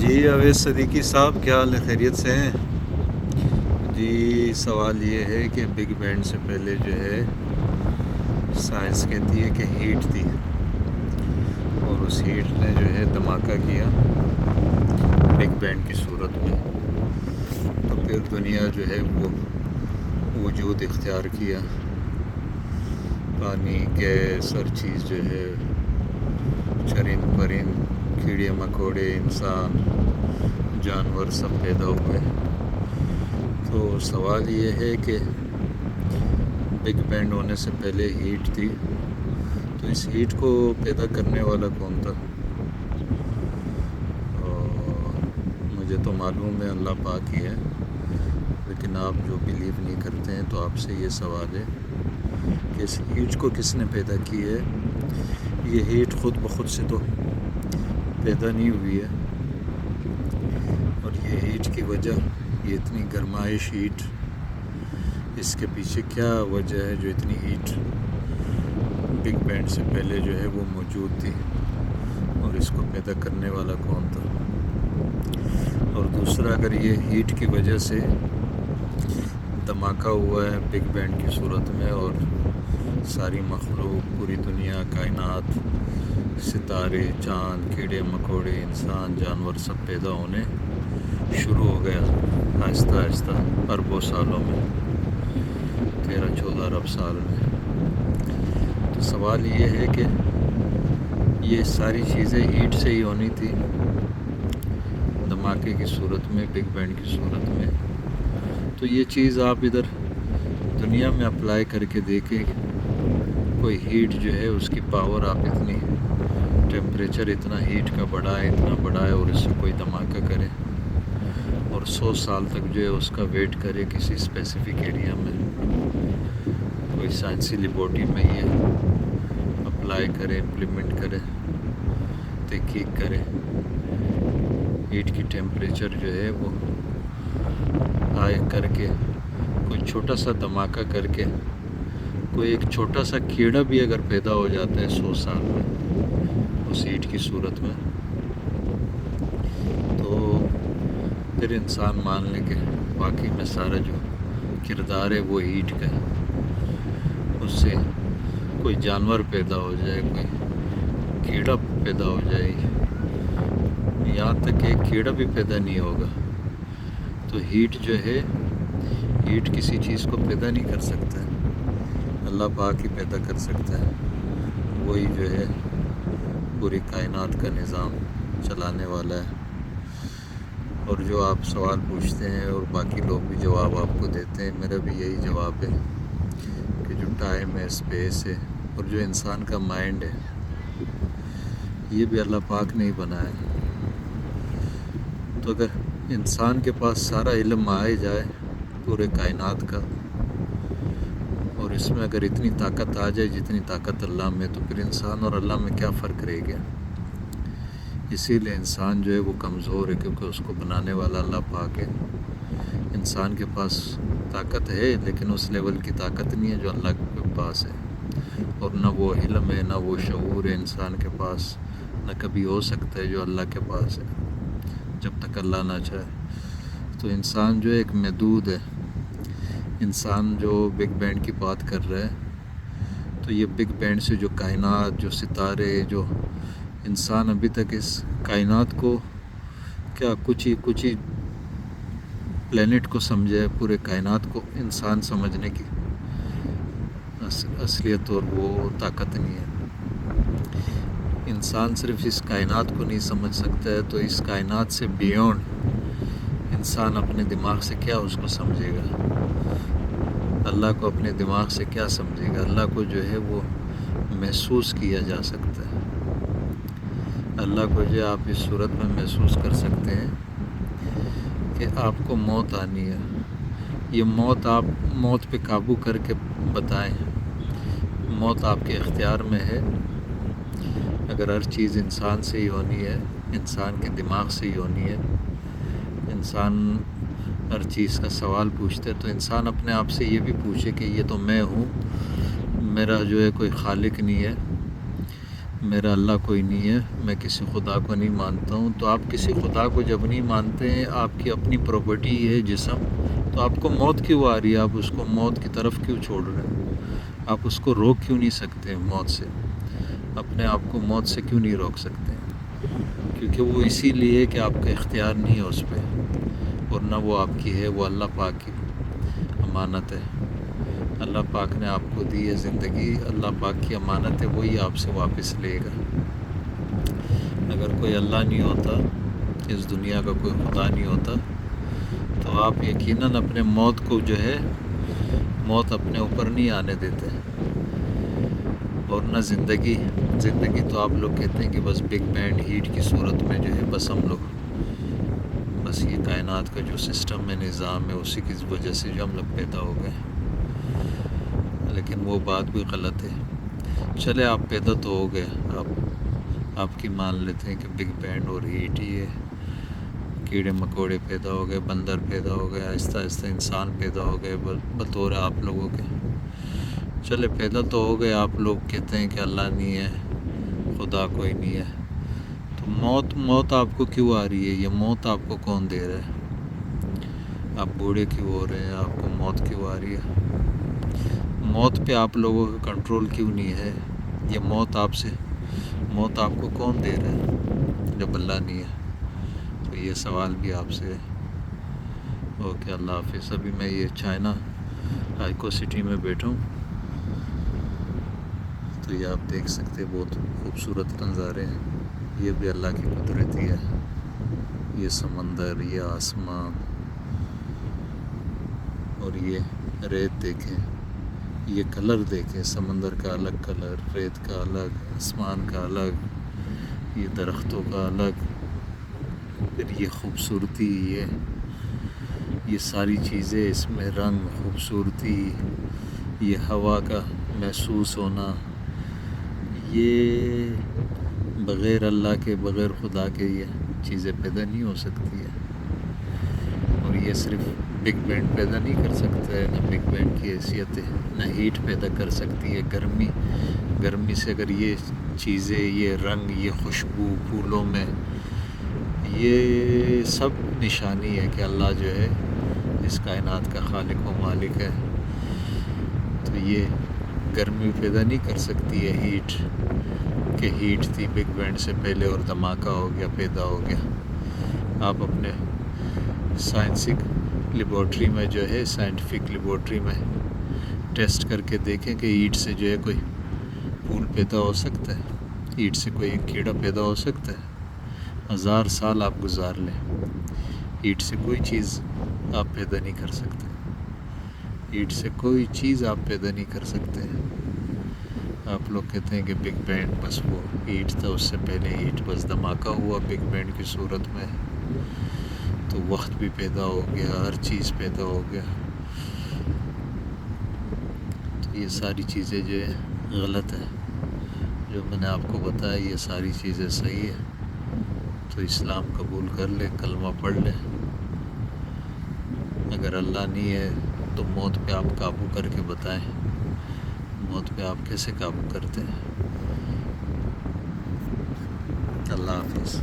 جی اویس صدیقی صاحب، کیا حال ہے؟ خیریت سے ہیں؟ جی سوال یہ ہے کہ بگ بینگ سے پہلے جو ہے سائنس کہتی ہے کہ ہیٹ تھی، اور اس ہیٹ نے جو ہے دھماکہ کیا بگ بینگ کی صورت میں. تو پھر دنیا جو ہے وہ وجود اختیار کیا. پانی، گیس، ہر چیز جو ہے، چرند پرند، کیڑے مکوڑے، انسان، جانور سب پیدا ہوئے. تو سوال یہ ہے کہ بگ بینگ ہونے سے پہلے ہیٹ تھی، تو اس ہیٹ کو پیدا کرنے والا کون تھا؟ مجھے تو معلوم ہے اللہ پاک ہی ہے، لیکن آپ جو بلیو نہیں کرتے ہیں تو آپ سے یہ سوال ہے کہ اس ہیٹ کو کس نے پیدا کی ہے؟ یہ ہیٹ خود بخود سے تو پیدا نہیں ہوئی ہے، اور یہ ہیٹ کی وجہ، یہ اتنی گرمائش ہیٹ، اس کے پیچھے کیا وجہ ہے جو اتنی ہیٹ بگ بینگ سے پہلے جو ہے وہ موجود تھی، اور اس کو پیدا کرنے والا کون تھا؟ اور دوسرا، اگر یہ ہیٹ کی وجہ سے دھماکہ ہوا ہے بگ بینگ کی صورت میں، اور ساری مخلوق، پوری دنیا، کائنات، ستارے، چاند، کیڑے مکوڑے، انسان، جانور سب پیدا ہونے شروع ہو گیا آہستہ آہستہ اربوں سالوں میں، 13-14 ارب سال میں. تو سوال یہ ہے کہ یہ ساری چیزیں ہیٹ سے ہی ہونی تھی دھماکے کی صورت میں، بگ بینگ کی صورت میں. تو یہ چیز آپ ادھر دنیا میں اپلائی کر کے دیکھیں، کوئی ہیٹ جو ہے اس کی پاور آپ اتنی، ٹیمپریچر اتنا ہیٹ کا بڑھائے، اتنا بڑھائے، اور اس سے کوئی دھماکہ کرے، اور 100 سال تک جو ہے اس کا ویٹ کرے کسی اسپیسیفک ایریا میں، کوئی سائنسی لیبورٹری میں یہ اپلائی کرے، امپلیمنٹ کرے، تحقیق کرے، ہیٹ کی ٹیمپریچر جو ہے وہ ہائی کر کے، کوئی چھوٹا سا دھماکہ کر کے، کوئی ایک چھوٹا سا کیڑا بھی اگر پیدا ہو جاتا ہے 100 سال میں اس ہیٹ کی صورت میں، تو پھر انسان مان لے کہ واقعی میں سارا جو کردار ہے وہ ہیٹ کا ہے. اس سے کوئی جانور پیدا ہو جائے، کوئی کیڑا پیدا ہو جائے، یہاں تک کہ کیڑا بھی پیدا نہیں ہوگا. تو ہیٹ جو ہے، ہیٹ کسی چیز کو پیدا نہیں کر سکتا ہے، اللہ پاک ہی پیدا کر سکتا ہے. وہی جو ہے پوری کائنات کا نظام چلانے والا ہے. اور جو آپ سوال پوچھتے ہیں اور باقی لوگ بھی جواب آپ کو دیتے ہیں، میرا بھی یہی جواب ہے کہ جو ٹائم ہے، اسپیس ہے، اور جو انسان کا مائنڈ ہے، یہ بھی اللہ پاک نے ہی بنایا ہے. تو اگر انسان کے پاس سارا علم آئے جائے پورے کائنات کا، اور اس میں اگر اتنی طاقت آ جائے جتنی طاقت اللہ میں، تو پھر انسان اور اللہ میں کیا فرق رہ گیا؟ اسی لیے انسان جو ہے وہ کمزور ہے، کیونکہ اس کو بنانے والا اللہ پاک ہے. انسان کے پاس طاقت ہے، لیکن اس لیول کی طاقت نہیں ہے جو اللہ کے پاس ہے، اور نہ وہ علم ہے، نہ وہ شعور ہے انسان کے پاس، نہ کبھی ہو سکتا ہے جو اللہ کے پاس ہے جب تک اللہ نہ چاہے. تو انسان جو ایک محدود ہے. انسان جو بگ بینگ کی بات کر رہا ہے، تو یہ بگ بینگ سے جو کائنات، جو ستارے، جو انسان ابھی تک اس کائنات کو کیا کچھ ہی پلینٹ کو سمجھے، پورے کائنات کو انسان سمجھنے کی اصلیت اور وہ طاقت نہیں ہے. انسان صرف اس کائنات کو نہیں سمجھ سکتا ہے، تو اس کائنات سے بیونڈ انسان اپنے دماغ سے کیا اس کو سمجھے گا؟ اللہ کو اپنے دماغ سے کیا سمجھے گا؟ اللہ کو جو ہے وہ محسوس کیا جا سکتا ہے. اللہ کو جو آپ اس صورت میں محسوس کر سکتے ہیں کہ آپ کو موت آنی ہے. یہ موت، آپ موت پہ قابو کر کے بتائیں. موت آپ کے اختیار میں ہے. اگر ہر چیز انسان سے ہی ہونی ہے، انسان کے دماغ سے ہی ہونی ہے، انسان ہر چیز کا سوال پوچھتے، تو انسان اپنے آپ سے یہ بھی پوچھے کہ یہ تو میں ہوں، میرا جو ہے کوئی خالق نہیں ہے، میرا اللہ کوئی نہیں ہے، میں کسی خدا کو نہیں مانتا ہوں. تو آپ کسی خدا کو جب نہیں مانتے ہیں، آپ کی اپنی پراپرٹی ہے جسم، تو آپ کو موت کیوں آ رہی ہے؟ آپ اس کو موت کی طرف کیوں چھوڑ رہے ہیں؟ آپ اس کو روک کیوں نہیں سکتے موت سے؟ اپنے آپ کو موت سے کیوں نہیں روک سکتے؟ کیونکہ وہ اسی لیے کہ آپ کا اختیار نہیں ہے اس پہ، اور نہ وہ آپ کی ہے، وہ اللہ پاک کی امانت ہے. اللہ پاک نے آپ کو دی ہے زندگی، اللہ پاک کی امانت ہے، وہی آپ سے واپس لے گا. اگر کوئی اللہ نہیں ہوتا، اس دنیا کا کوئی خدا نہیں ہوتا، تو آپ یقیناً اپنے موت کو جو ہے، موت اپنے اوپر نہیں آنے دیتے. اور نہ زندگی تو آپ لوگ کہتے ہیں کہ بس بگ بینگ ہیٹ کی صورت میں جو ہے بس ہم لوگ، بس یہ کائنات کا جو سسٹم ہے، نظام ہے، اسی کی وجہ سے جو ہم لوگ پیدا ہو گئے. لیکن وہ بات بھی غلط ہے. چلے آپ پیدا تو ہو گئے، آپ کی مان لیتے ہیں کہ بگ بینگ اور ہیٹ ہی ہے. کیڑے مکوڑے پیدا ہو گئے، بندر پیدا ہو گئے، آہستہ آہستہ انسان پیدا ہو گئے بطور آپ لوگوں کے. چلے پیدا تو ہو گئے. آپ لوگ کہتے ہیں کہ اللہ نہیں ہے، خدا کوئی نہیں ہے. تو موت آپ کو کیوں آ رہی ہے؟ یہ موت آپ کو کون دے رہا ہے؟ آپ بوڑھے کیوں ہو رہے ہیں؟ آپ کو موت کیوں آ رہی ہے؟ موت پہ آپ لوگوں کا کنٹرول کیوں نہیں ہے؟ یہ موت آپ کو کون دے رہا ہے جب اللہ نہیں ہے؟ تو یہ سوال بھی آپ سے ہے. اوکے، اللہ حافظ. ابھی میں یہ چائنا ہائیکو سٹی میں بیٹھا ہوں، تو یہ آپ دیکھ سکتے ہیں، بہت خوبصورت نظارے ہیں. یہ بھی اللہ کی قدرت ہی ہے. یہ سمندر، یہ آسمان، اور یہ ریت دیکھیں، یہ کلر دیکھیں، سمندر کا الگ کلر، ریت کا الگ، آسمان کا الگ، یہ درختوں کا الگ، پھر یہ خوبصورتی، یہ ساری چیزیں، اس میں رنگ، خوبصورتی، یہ ہوا کا محسوس ہونا، یہ بغیر اللہ کے، بغیر خدا کے یہ چیزیں پیدا نہیں ہو سکتی ہے. اور یہ صرف بگ بینگ پیدا نہیں کر سکتا ہے، نہ بگ بینگ کی حیثیت ہے، نہ ہیٹ پیدا کر سکتی ہے. گرمی سے اگر یہ چیزیں، یہ رنگ، یہ خوشبو پھولوں میں، یہ سب نشانی ہے کہ اللہ جو ہے اس کائنات کا خالق و مالک ہے. تو یہ گرمی پیدا نہیں کر سکتی ہے ہیٹ، کہ ہیٹ تھی بگ بینگ سے پہلے اور دھماکہ ہو گیا، پیدا ہو گیا. آپ اپنے سائنسک لیبارٹری میں جو ہے، سائنٹیفک لیبارٹری میں ٹیسٹ کر کے دیکھیں کہ اینٹ سے جو ہے کوئی پھول پیدا ہو سکتا ہے، اینٹ سے کوئی کیڑا پیدا ہو سکتا ہے. 1000 سال آپ گزار لیں، اینٹ سے کوئی چیز آپ پیدا نہیں کر سکتے. اینٹ سے کوئی چیز آپ پیدا نہیں کر سکتے. آپ لوگ کہتے ہیں کہ بگ بینگ بس وہ اینٹ تھا، اس سے پہلے اینٹ بس دھماکہ ہوا بگ بینگ کی صورت میں، تو وقت بھی پیدا ہو گیا، ہر چیز پیدا ہو گیا. تو یہ ساری چیزیں جو ہے غلط ہے. جو میں نے آپ کو بتایا یہ ساری چیزیں صحیح ہے. تو اسلام قبول کر لے، کلمہ پڑھ لے. اگر اللہ نہیں ہے تو موت پہ آپ قابو کر کے بتائیں، موت پہ آپ کیسے قابو کرتے ہیں؟ اللہ حافظ.